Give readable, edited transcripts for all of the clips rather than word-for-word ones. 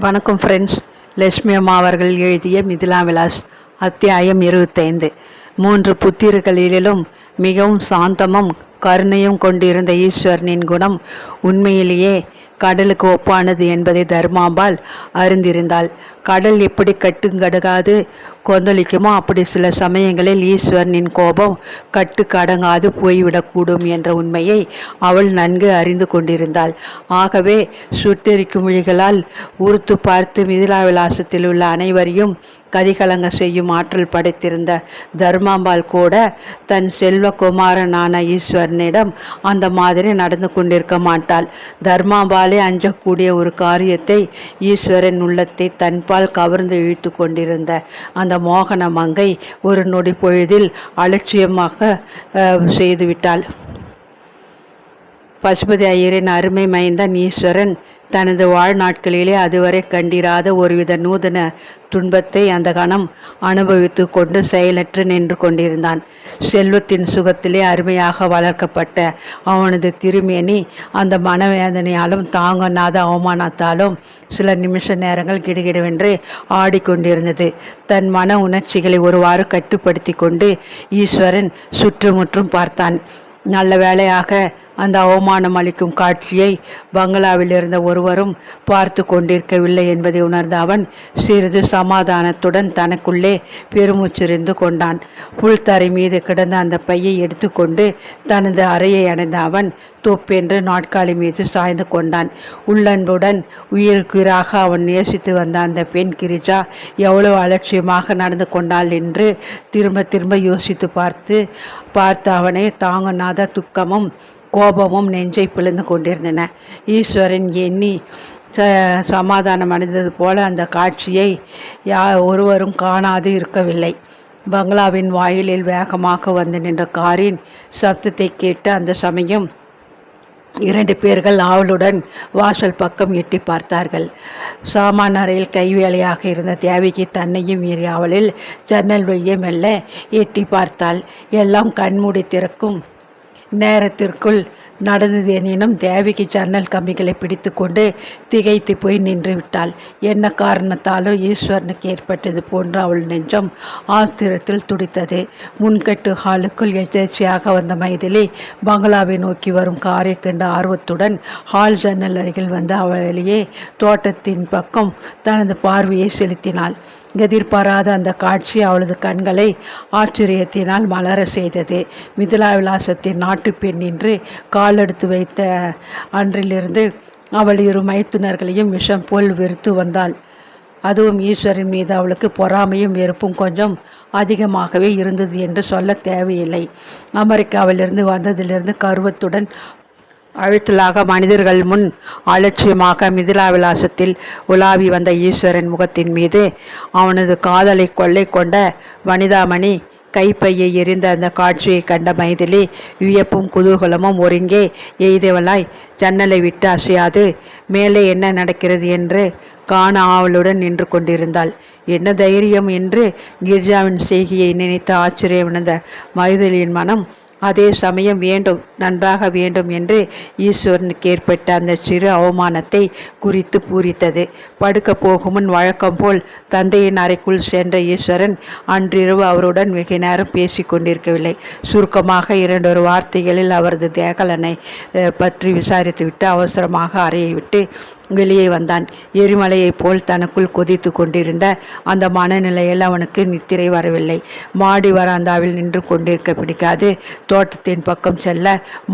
வணக்கம் ஃப்ரெண்ட்ஸ். லட்சுமி அம்மா அவர்கள் எழுதிய மிதிலா விலாஸ் அத்தியாயம் 25. 3 புத்திரர்களிலும் மிகவும் சாந்தமும் கருணையும் கொண்டிருந்த ஈஸ்வரனின் குணம் உண்மையிலேயே கடலுக்கு ஒப்பானது என்பதை தர்மாம்பாள் அறிந்திருந்தாள். கடல் எப்படி கட்டுக்கடங்காது கொந்தளிக்குமோ அப்படி சில சமயங்களில் ஈஸ்வரனின் கோபம் கட்டுக்கடங்காது போய்விடக்கூடும் என்ற உண்மையை அவள் நன்கு அறிந்து கொண்டிருந்தாள். ஆகவே சுட்டெரிக்கும் மொழிகளால் உறுத்து பார்த்து மிதிலா விலாசத்தில் உள்ள அனைவரையும் கதிகலங்க செய்யும் ஆற்றல் படைத்திருந்த தர்மாம்பாள் கூட தன் செல்வகுமாரனான ஈஸ்வரனிடம் அந்த மாதிரி நடந்து கொண்டிருக்க மாட்டாள். தர்மாம்பாளே அஞ்சக்கூடிய ஒரு காரியத்தை ஈஸ்வரன் உள்ளத்தை தன்பால் கவர்ந்து இழுத்து கொண்டிருந்த அந்த மோகன மங்கை ஒரு நொடி பொழுதில் அலட்சியமாக செய்துவிட்டாள். பசுபதி ஐயரின் அருமை மைந்தன் ஈஸ்வரன் தனது வாழ்நாட்களிலே அதுவரை கண்டிராத ஒருவித நூதன துன்பத்தை அந்த கணம் அனுபவித்து கொண்டு செயலற்று நின்று கொண்டிருந்தான். செல்வத்தின் சுகத்திலே அருமையாக வளர்க்கப்பட்ட அவனது திருமேனி அந்த மனவேதனையாலும் தாங்கொண்ணாத அவமானத்தாலும் சில நிமிஷ நேரங்கள் கிடுகிடுவென்று ஆடிக்கொண்டிருந்தது. தன் மன உணர்ச்சிகளை ஒருவாறு கட்டுப்படுத்தி கொண்டு ஈஸ்வரன் சுற்றுமுற்றும் பார்த்தான். நல்ல வேளையாக அந்த அவமானம் அளிக்கும் காட்சியை பங்களாவில் இருந்த ஒருவரும் பார்த்து கொண்டிருக்கவில்லை என்பதை உணர்ந்த அவன் சிறிது சமாதானத்துடன் தனக்குள்ளே பெருமூச்சிருந்து கொண்டான். புல்தரை மீது கிடந்த அந்த பையை எடுத்துக்கொண்டு தனது அறையை அடைந்த அவன் தொப்பென்று நாட்காலி மீது சாய்ந்து கொண்டான். உள்ளன்புடன் உயிருக்குயிராக அவன் நேசித்து வந்த அந்த பெண் கிரிஜா எவ்வளவு அலட்சியமாக நடந்து கொண்டாள் என்று திரும்ப திரும்ப யோசித்து பார்த்து அவனை தாங்கொண்ணாத துக்கமும் கோபமும் நெஞ்சை பிளந்து கொண்டிருந்தன. ஈஸ்வரன் எண்ணி சமாதானம் அடைந்தது போல அந்த காட்சியை ஒருவரும் காணாது இருக்கவில்லை. பங்களாவின் வாயிலில் வேகமாக வந்து நின்ற காரின் சப்தத்தை கேட்டு அந்த சமயம் 2 பேர்கள் ஆவலுடன் வாசல் பக்கம் எட்டி பார்த்தார்கள். சாமான் அறையில் கைவேலையாக இருந்த தேவிக்கு தன்னையும் மீறி அவளில் ஜன்னல் வழியே மெல்ல எட்டி பார்த்தாள். எல்லாம் கண்மூடி திறக்கும் நேரத்திற்குள் நடந்தது. எனினும் தேவிக்கு ஜன்னல் கம்பிகளை பிடித்து கொண்டு திகைத்து போய் நின்று விட்டாள். என்ன காரணத்தாலோ ஈஸ்வரனுக்கு ஏற்பட்டது போன்று அவள் நெஞ்சம் ஆஸ்திரத்தில் துடித்தது. முன்கட்டு ஹாலுக்குள் எச்சரிக்கையாக வந்த மைதிலி பங்களாவை நோக்கி வரும் காரை கண்டு ஆர்வத்துடன் ஹால் ஜன்னல் அருகில் வந்து அவளையே தோட்டத்தின் பக்கம் தனது பார்வையை செலுத்தினாள். எதிர்பாராத அந்த காட்சி அவளது கண்களை ஆச்சரியத்தினால் மலர செய்தது. மிதிலா விலாசத்தின் நாட்டு பெண் என்று காலெடுத்து வைத்த அன்றிலிருந்து அவள் 2 மைத்துனர்களையும் விஷம் போல் வெறுத்து வந்தாள். அதுவும் ஈஸ்வரன் மீது அவளுக்கு பொறாமையும் வெறுப்பும் கொஞ்சம் அதிகமாகவே இருந்தது என்று சொல்ல தேவையில்லை. அமெரிக்காவிலிருந்து வந்ததிலிருந்து கர்வத்துடன் அழுத்தலாக மனிதர்கள் முன் அலட்சியமாக மிதிலா விலாசத்தில் உலாவி வந்த ஈஸ்வரன் முகத்தின் மீது அவனது காதலை கொள்ளை கொண்ட வனிதாமணி கைப்பையை எரிந்த அந்த காட்சியை கண்ட மைதிலி வியப்பும் குதூகலமும் ஒருங்கே எய்தவளாய் ஜன்னலை விட்டு அசையாது மேலே என்ன நடக்கிறது என்று காண ஆவலுடன் நின்று கொண்டிருந்தாள். என்ன தைரியம் என்று கிரிஜாவின் செய்கையை நினைத்து ஆச்சரியமடைந்த மைதிலியின் மனம் அதே சமயம் வேண்டும், நன்றாக வேண்டும் என்று ஈஸ்வரனுக்கு ஏற்பட்ட அந்த சிறு அவமானத்தை குறித்து பூரித்தது. படுக்க போகும் முன் வழக்கம் போல் தந்தையின் அறைக்குள் சென்ற ஈஸ்வரன் அன்றிரவு அவருடன் வெகு நேரம் பேசி கொண்டிருக்கவில்லை. சுருக்கமாக 2 வார்த்தைகளில் அவரது தேகலனை பற்றி விசாரித்துவிட்டு அவசரமாக அறையை விட்டு வெளியே வந்தான். எரிமலையைப் போல் தனக்குள் கொதித்து கொண்டிருந்த அந்த மனநிலையில் அவனுக்கு நித்திரை வரவில்லை. மாடி வராந்தாவில் நின்று கொண்டிருக்க பிடிக்காது. தோட்டத்தின் பக்கம் செல்ல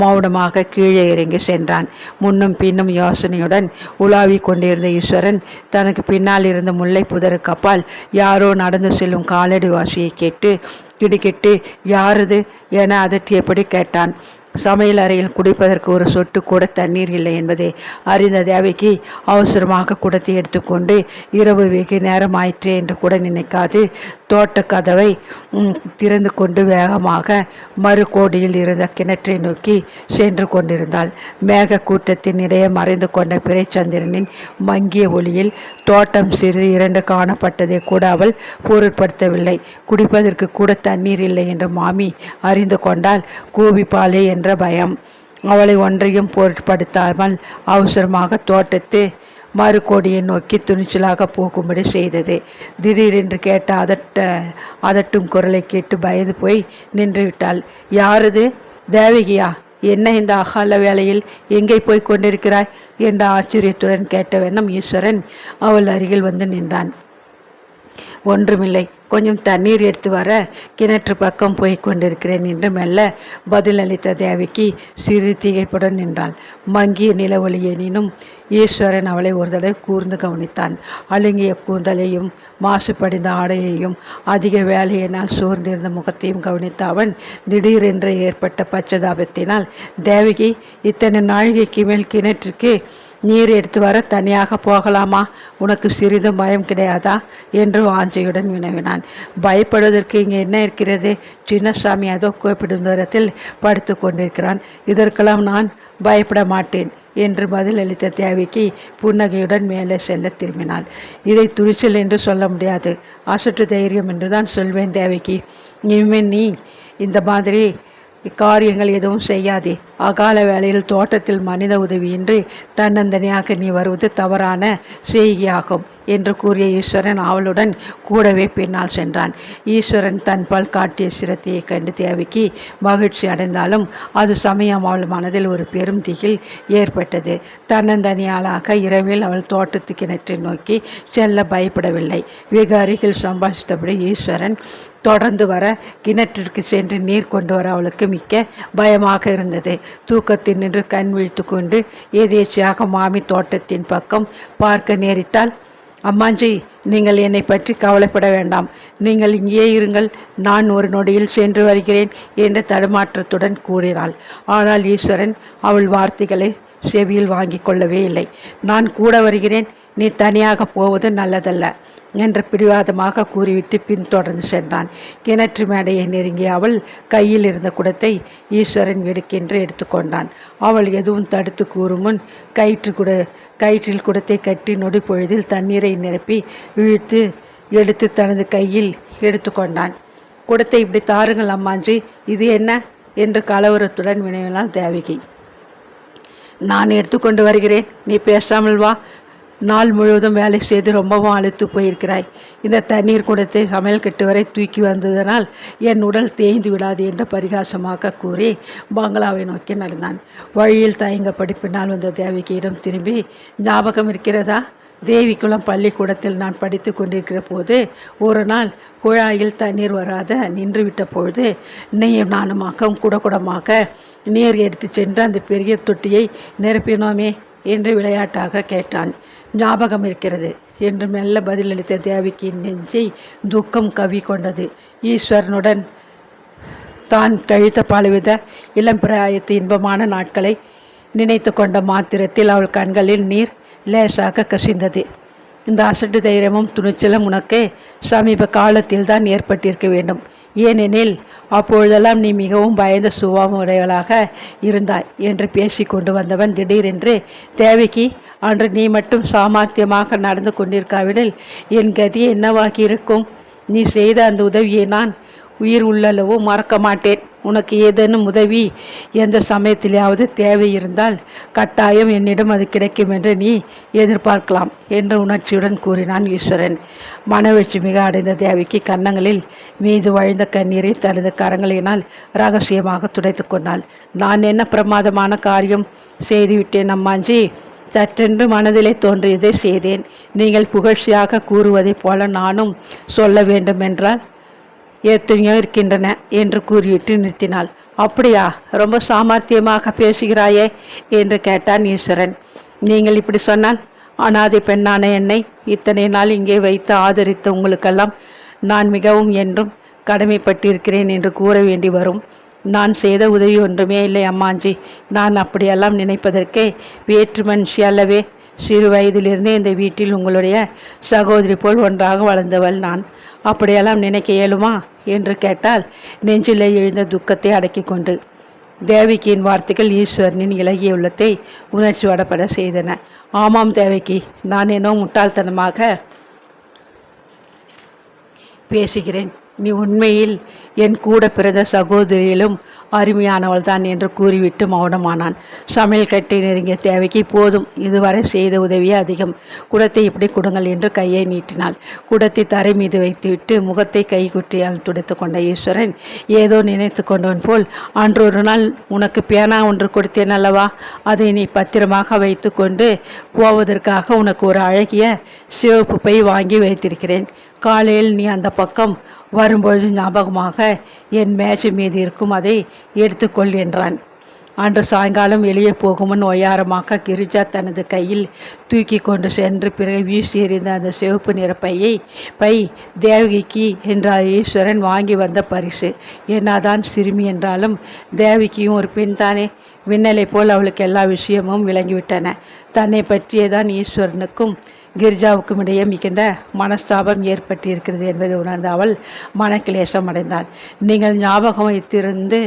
மௌனமாக கீழே இறங்கி சென்றான். முன்னும் பின்னும் யோசனையுடன் உலாவி கொண்டிருந்த ஈஸ்வரன் தனக்கு பின்னால் இருந்த முல்லை புதருக்கு அப்பால் யாரோ நடந்து செல்லும் காலடி வாசியை கேட்டு திடுக்கிட்டு யாரது என அதட்டியபடி கேட்டான். சமையல் அறையில் குடிப்பதற்கு ஒரு சொட்டு கூட தண்ணீர் இல்லை என்பதை அறிந்த தேவைக்கு அவசரமாக குடத்தை எடுத்துக்கொண்டு இரவு வெகு நேரம் ஆயிற்றே என்று கூட நினைக்காது தோட்ட கதவை திறந்து கொண்டு வேகமாக மறுகோடியில் இருந்த கிணற்றை நோக்கி சென்று கொண்டிருந்தாள். மேக கூட்டத்தின் இடையே மறைந்து கொண்ட பிறைச்சந்திரனின் மங்கிய ஒளியில் தோட்டம் சிறிது 2 காணப்பட்டதை கூட அவள் பொருட்படுத்தவில்லை. குடிப்பதற்கு கூட தண்ணீர் இல்லை என்று மாமி அறிந்து கொண்டால் கோபிப்பாளே என்ற பயம் அவளை ஒன்றையும் பொருட்படுத்தாமல் அவசரமாக தோட்டத்தை மறுகோடியை நோக்கி துணிச்சலாக போகும்படி செய்தது. திடீரென்று கேட்ட அதட்டும் குரலை கேட்டு பயந்து போய் நின்று விட்டாள். யாரது? தேவகியா? என்ன இந்த அகால வேளையில் எங்கே போய் கொண்டிருக்கிறாய் என்ற ஆச்சரியத்துடன் கேட்ட வண்ணம் ஈஸ்வரன் அவள் அருகில் வந்து நின்றான். ஒன்றுமில்லை, கொஞ்சம் தண்ணீர் எடுத்து வர கிணற்று பக்கம் போய் கொண்டிருக்கிறேன் என்று மெல்ல பதிலளித்த தேவகி சிறு திகைப்புடன் நின்றாள். மங்கிய நிலவொளி எனினும் ஈஸ்வரன் அவளை ஒரு தடவை கூர்ந்து கவனித்தான். அழுங்கிய கூந்தலையும் மாசுபடிந்த ஆடையையும் அதிக வேலையினால் சோர்ந்திருந்த முகத்தையும் கவனித்த அவன் திடீரென்று ஏற்பட்ட பச்சதாபத்தினால், தேவகி, இத்தனை நாழிகைக்கு மேல் கிணற்றுக்கு நீர் எடுத்து வர தனியாக போகலாமா? உனக்கு சிறிதும் பயம் கிடையாதா என்று வாஞ்சையுடன் வினவினான். பயப்படுவதற்கு இங்கே என்ன இருக்கிறது? சின்னசாமி அதோ கூப்பிடும் தூரத்தில் படுத்து கொண்டிருக்கிறான். இதற்கெல்லாம் நான் பயப்பட மாட்டேன் என்று பதிலளித்த தேவிக்கு புன்னகையுடன் மேலே செல்ல திரும்பினாள். இதை துணிச்சல் என்று சொல்ல முடியாது, அசட்டு தைரியம் என்றுதான் சொல்வேன் தேவிக்கு. இனிமேல் நீ இந்த மாதிரி இக்காரியங்கள் எதுவும் செய்யாதே. அகால வேளையில் தோட்டத்தில் மனித உதவியின்றி தன்னந்தனியாக நீ வருவது தவறான செய்கையாகும் என்று கூறிய ஈஸ்வரன் அவளுடன் கூடவே பின்னால் சென்றான். ஈஸ்வரன் தன்பால் காட்டிய சிரத்தையை கண்டு தேவிக்கு மகிழ்ச்சி அடைந்தாலும் அது சமயம் அவள் மனதில் ஒரு பெரும் திகில் ஏற்பட்டது. தன்னந்தனியாளாக இரவில் அவள் தோட்டத்து கிணற்றை நோக்கி செல்ல பயப்படவில்லை. வெகு அருகில் சம்பாஷித்தபடி ஈஸ்வரன் தொடர்ந்து வர கிணற்றிற்கு சென்று நீர் கொண்டு வர அவளுக்கு மிக்க பயமாக இருந்தது. தூக்கத்தில் நின்று கண் விழித்து கொண்டு எதேச்சியாக மாமி தோட்டத்தின் பக்கம் பார்க்க நேரிட்டால், அம்மாஞ்சி, நீங்கள் என்னை பற்றி கவலைப்பட வேண்டாம், நீங்கள் இங்கே இருங்கள், நான் ஒரு நொடியில் சென்று வருகிறேன் என்று தடுமாற்றத்துடன் கூறினாள். ஆனால் ஈஸ்வரன் அவள் வார்த்தைகளை செவியில் வாங்கி கொள்ளவே இல்லை. நான் கூட வருகிறேன், நீ தனியாக போவது நல்லதல்ல என்று பிடிவாதமாக கூறிவிட்டு பின்தொடர்ந்து சென்றான். கிணற்று மேடையை நெருங்கிய அவள் கையில் இருந்த குடத்தை ஈஸ்வரன் வெடுக்கென்று எடுத்துக்கொண்டான். அவள் எதுவும் தடுத்து கூறும் முன் கயிற்றில் குடத்தை கட்டி நொடி பொழுதில் தண்ணீரை நிரப்பி இழுத்து எடுத்து தனது கையில் எடுத்துக்கொண்டான். குடத்தை இப்படி தாருங்கள் அம்மாஞ்சி, இது என்ன என்று கலவரத்துடன் வினவினாள் தேவகி. நான் எடுத்துக்கொண்டு வருகிறேன், நீ பேசாமல் வா. நாள் முழுவதும் வேலை செய்து ரொம்பவும் அழுத்து போயிருக்கிறாய். இந்த தண்ணீர் குடத்தை சமையல் கட்டு வரை தூக்கி வந்ததனால் என் உடல் தேய்ந்து விடாது என்று பரிகாசமாக கூறி பங்களாவை நோக்கி நடந்தான். வழியில் தயங்கப்படி பின்னால் வந்த தேவிகியிடம் திரும்பி, ஞாபகம் இருக்கிறதா? தேவிக்குளம் பள்ளிக்கூடத்தில் நான் படித்து கொண்டிருக்கிற போது ஒரு நாள் குழாயில் தண்ணீர் வராத நின்றுவிட்ட பொழுது நீயும் நானுமாக குடகுடமாக நீர் எடுத்து சென்று அந்த பெரிய தொட்டியை நிரப்பினோமே என்று விளையாட்டாக கேட்டான். ஞாபகம் இருக்கிறது என்று மெல்ல பதிலளித்த தேவிக்கின் நெஞ்சை துக்கம் கவி கொண்டது. ஈஸ்வரனுடன் தான் கழித்த பலவித இளம் பிராயத்து இன்பமான நாட்களை நினைத்து கொண்ட மாத்திரத்தில் அவள் கண்களில் நீர் லேசாக கசிந்தது. இந்த அசட்டு தைரியமும் துணிச்சலும் உனக்கு சமீப காலத்தில் தான் ஏற்பட்டிருக்க வேண்டும். ஏனெனில் அப்பொழுதெல்லாம் நீ மிகவும் பயந்த சுபாவம் உடையவளாக இருந்தாய் என்று பேசி கொண்டு வந்தவன் திடீரென்று, தேவிக்கு, அன்று நீ மட்டும் சாமர்த்தியமாக நடந்து கொண்டிருக்காவிடில் என் கதி என்னவாகி இருக்கும்? நீ செய்த அந்த உதவியை நான் உயிர் உள்ளளவோ மறக்க மாட்டேன். உனக்கு ஏதேனும் உதவி எந்த சமயத்திலாவது தேவை இருந்தால் கட்டாயம் என்னிடம் அது கிடைக்கும் என்று நீ எதிர்பார்க்கலாம் என்று உணர்ச்சியுடன் கூறினான் ஈஸ்வரன். மனவெழ்ச்சி மிக அடைந்த தேவிக்கு கன்னங்களில் மீது வழிந்த கண்ணீரை தனது கரங்களினால் ரகசியமாக துடைத்து கொண்டாள். நான் என்ன பிரமாதமான காரியம் செய்துவிட்டேன் அம்மாஞ்சி? சற்றென்று மனதிலே தோன்றியதை செய்தேன். நீங்கள் புகழ்ச்சியாக கூறுவதைப் போல நானும் சொல்ல வேண்டுமென்றால் எத்தனையோ இருக்கின்றன என்று கூறிவிட்டு நிறுத்தினாள். அப்படியா? ரொம்ப சாமர்த்தியமாக பேசுகிறாயே என்று கேட்டான் ஈஸ்வரன். நீங்கள் இப்படி சொன்னால் அனாதை பெண்ணான என்னை இத்தனை நாள் இங்கே வைத்து ஆதரித்த உங்களுக்கெல்லாம் நான் மிகவும் என்றும் கடமைப்பட்டிருக்கிறேன் என்று கூற வேண்டி வரும். நான் செய்த உதவி ஒன்றுமே இல்லை அம்மாஞ்சி. நான் அப்படியெல்லாம் நினைப்பதற்கே வேற்று மனுஷி அல்லவே. சிறு வயதிலிருந்தே இந்த வீட்டில் உங்களுடைய சகோதரி போல் ஒன்றாக வளர்ந்தவள் நான். அப்படியெல்லாம் நினைக்க இயலுமா என்று கேட்டால் நெஞ்சிலே எழுந்த துக்கத்தை அடக்கி கொண்டு. தேவிக்கியின் வார்த்தைகள் ஈஸ்வரனின் இலகிய உள்ளத்தை உணர்ச்சி வடப்பட செய்தன. ஆமாம் தேவகி, நான் என்னோ முட்டாள்தனமாக பேசுகிறேன். நீ உண்மையில் என் கூட பிறந்த சகோதரியிலும் அருமையானவள்தான் என்று கூறிவிட்டு மௌனமானான். சமையல் கட்டை நெருங்கிய தேவைக்கு போதும், இதுவரை செய்த உதவியே அதிகம். குடத்தை இப்படி கொடுங்கள் என்று கையை நீட்டினாள். குடத்தை தரை மீது வைத்துவிட்டு முகத்தை கைக்குட்டியால் துடைத்து கொண்ட ஈஸ்வரன் ஏதோ நினைத்து கொண்டவன் போல், அன்றொரு நாள் உனக்கு பேனா ஒன்று கொடுத்தேன் அல்லவா, அதை நீ பத்திரமாக வைத்து கொண்டு போவதற்காக உனக்கு ஒரு அழகிய சிவப்பு பை வாங்கி வைத்திருக்கிறேன். காலையில் நீ அந்த பக்கம் வரும்பொழுது ஞாபகமாக என் மேஜை மீது இருக்கும் அதை எடுத்துக்கொள் என்றான். அன்று சாயங்காலம் வெளியே போகுமுன் ஒய்யாரமாக கிரிஜா தனது கையில் தூக்கி கொண்டு சென்று பிறகு வீசி எறிந்த அந்த சிவப்பு நிற பை தேவகிக்கு என்றால் ஈஸ்வரன் வாங்கி வந்த பரிசு. என்னதான் சிறுமி என்றாலும் தேவகியும் ஒரு பெண் தானே. விண்ணலை போல் அவளுக்கு எல்லா விஷயமும் விளங்கிவிட்டன. தன்னை பற்றியேதான் ஈஸ்வரனுக்கும் கிரிஜாவுக்கும் இடையே மிகுந்த மனஸ்தாபம் ஏற்பட்டிருக்கிறது என்பதை உணர்ந்த அவள் மனக்கிலேசம் அடைந்தாள். நீங்கள் ஞாபகம் வைத்திருந்து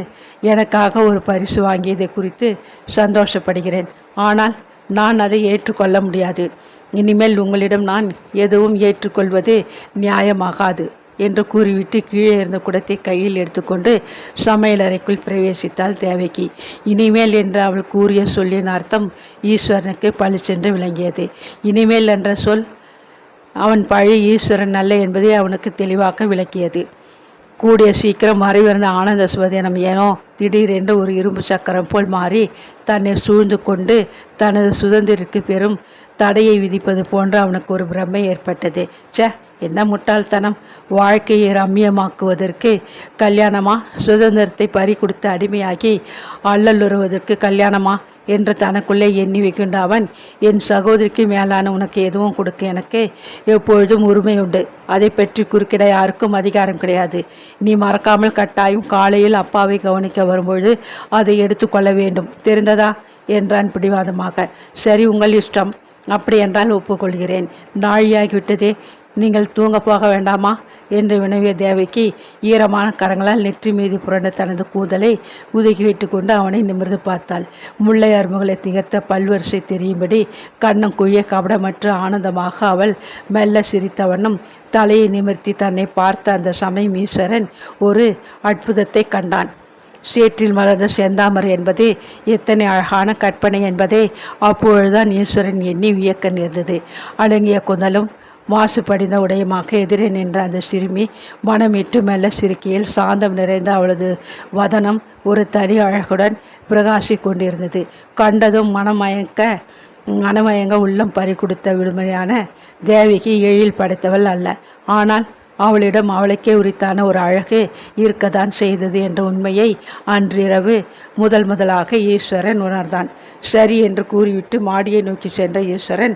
எனக்காக ஒரு பரிசு வாங்கியதை குறித்து சந்தோஷப்படுகிறேன். ஆனால் நான் அதை ஏற்றுக்கொள்ள முடியாது. இனிமேல் உங்களிடம் நான் எதுவும் ஏற்றுக்கொள்வது நியாயமாகாது என்று கூறிவிட்டு கீழே இருந்த குடத்தை கையில் எடுத்துக்கொண்டு சமையலறைக்குள் பிரவேசித்தாள் தேவகி. இனிமேல் என்று அவள் கூறிய சொல்லின் அர்த்தம் ஈஸ்வரனுக்கு பளிச்சென்று விளங்கியது. இனிமேல் என்ற சொல் அவன் பழி ஈஸ்வரன் அல்ல என்பதை அவனுக்கு தெளிவாக விளக்கியது. கூடிய சீக்கிரம் மறைவிருந்த ஆனந்த சுவதேனம் ஏனோ திடீரென்று ஒரு இரும்பு சக்கரம் போல் மாறி தன்னை சூழ்ந்து கொண்டு தனது சுதந்திரத்திற்கு பெரும் தடையை விதிப்பது போன்று அவனுக்கு ஒரு பிரமை ஏற்பட்டது. என்ன முட்டாள்தனம்! வாழ்க்கையை ரம்மியமாக்குவதற்கு கல்யாணமா, சுதந்திரத்தை பறி கொடுத்து அடிமையாகி அல்லலுறுவதற்கு கல்யாணமா என்று தனக்குள்ளே எண்ணி வைக்கின்ற அவன், என் சகோதரிக்கு மேலான உனக்கு எதுவும் கொடுக்க எனக்கு எப்பொழுதும் உரிமை உண்டு. அதை பற்றி குறுக்கிட யாருக்கும் அதிகாரம் கிடையாது. நீ மறக்காமல் கட்டாயம் காலையில் அப்பாவை கவனிக்க வரும்பொழுது அதை எடுத்துக்கொள்ள வேண்டும், தெரிந்ததா என்றான் பிடிவாதமாக. சரி, உங்கள் இஷ்டம். அப்படி என்றால் ஒப்புக்கொள்கிறேன். நாழியாகிவிட்டதே, நீங்கள் தூங்க போக வேண்டாமா என்று வினவிய தேவைக்கு ஈரமான கரங்களால் நெற்றி மீது புரண்ட தனது கூதலை உதுக்கிவிட்டு கொண்டு அவனை நிமிர்ந்து பார்த்தாள். முல்லை அரும்புகளை திகர்த்த பல்வரிசை தெரியும்படி கண்ணம் குழிய கபடமற்ற ஆனந்தமாக அவள் மெல்ல சிரித்த வண்ணம் தலையை நிமிர்த்தி தன்னை பார்த்த அந்த சமயம் ஈஸ்வரன் ஒரு அற்புதத்தை கண்டான். சேற்றில் மலர்ந்த செந்தாமரை என்பது எத்தனை அழகான கற்பனை என்பதை அப்பொழுதுதான் ஈஸ்வரன் எண்ணி வியக்க நேர்ந்தது. அடங்கிய குந்தலும் மாசு படிந்த உடையமாக எதிரே நின்ற அந்த சிறுமி மனமிட்டு மெல்ல சிறுக்கியில் சாந்தம் நிறைந்த அவளது வதனம் ஒரு தனி அழகுடன் பிரகாசி கொண்டிருந்தது. கண்டதும் மனமயங்க உள்ளம் பறி கொடுத்த விடுமையான தேவிக்கு எழில் படைத்தவள் அல்ல. ஆனால் அவளிடம் அவளுக்கே உரித்தான ஒரு அழகு இருக்கத்தான் செய்தது என்ற உண்மையை அன்றிரவு முதலாக ஈஸ்வரன் உணர்ந்தான். சரி என்று கூறிவிட்டு மாடியை நோக்கி சென்ற ஈஸ்வரன்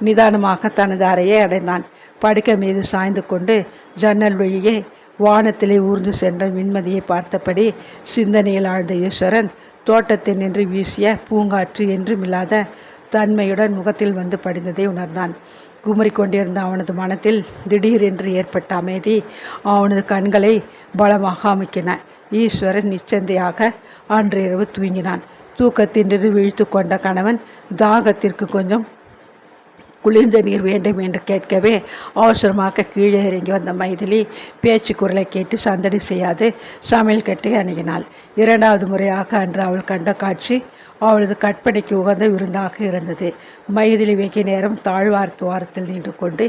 நிதானமாக தனது அறையை அடைந்தான். படுக்கை மீது சாய்ந்து கொண்டு ஜன்னல் வழியே வானத்திலே ஊர்ந்து சென்ற விண்மதியை பார்த்தபடி சிந்தனையில் ஆழ்ந்த ஈஸ்வரன் தோட்டத்தில் நின்று வீசிய பூங்காற்று என்றுமில்லாத தன்மையுடன் முகத்தில் வந்து படிந்ததை உணர்ந்தான். குமரிக்கொண்டிருந்த அவனது மனத்தில் திடீரென்று ஏற்பட்ட அமைதி அவனது கண்களை பலமாக அமைக்கின. ஈஸ்வரன் நிச்சந்தையாக அன்றிரவு தூங்கினான். தூக்கத்தின்று விழித்து கொண்ட கணவன் தாகத்திற்கு கொஞ்சம் குளிர்ந்த நீர் வேண்டும் என்று கேட்கவே அவசரமாக கீழே இறங்கி வந்த மைதிலி பேச்சு குரலை கேட்டு சந்தடி செய்யாது சமையல் கட்டை அணுகினாள். இரண்டாவது முறையாக அன்று அவள் கண்ட காட்சி அவளது கற்பனைக்கு உகந்த விருந்தாக இருந்தது. மைதிலி வெகு நேரம் தாழ்வார் துவாரத்தில் நின்று கொண்டு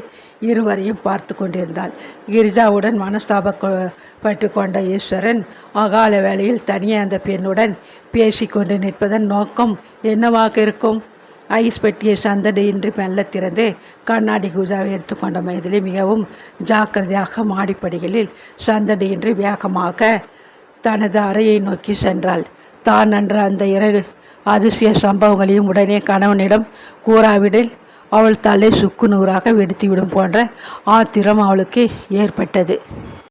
இருவரையும் பார்த்து கொண்டிருந்தாள். கிரிஜாவுடன் மனஸ்தாபப்பட்டு கொண்ட ஈஸ்வரன் அகால வேளையில் தனியே அந்த பெண்ணுடன் பேசி கொண்டு நிற்பதன் நோக்கம் என்னவாக இருக்கும்? ஐஸ் பெட்டியை சந்தடியின்றி மெல்ல திறந்து கண்ணாடி குஜாவை எடுத்துக்கொண்ட மைதிலி மிகவும் ஜாக்கிரதையாக மாடிப்படிகளில் சந்தடியின்றி வேகமாக தனது அறையை நோக்கி சென்றாள். தான் அன்று அந்த 2 அதிசய சம்பவங்களையும் உடனே கணவனிடம் கூறாவிடில் அவள் தலை சுக்கு நூறாக வெடித்துவிடும் போன்ற ஆத்திரம் அவளுக்கு ஏற்பட்டது.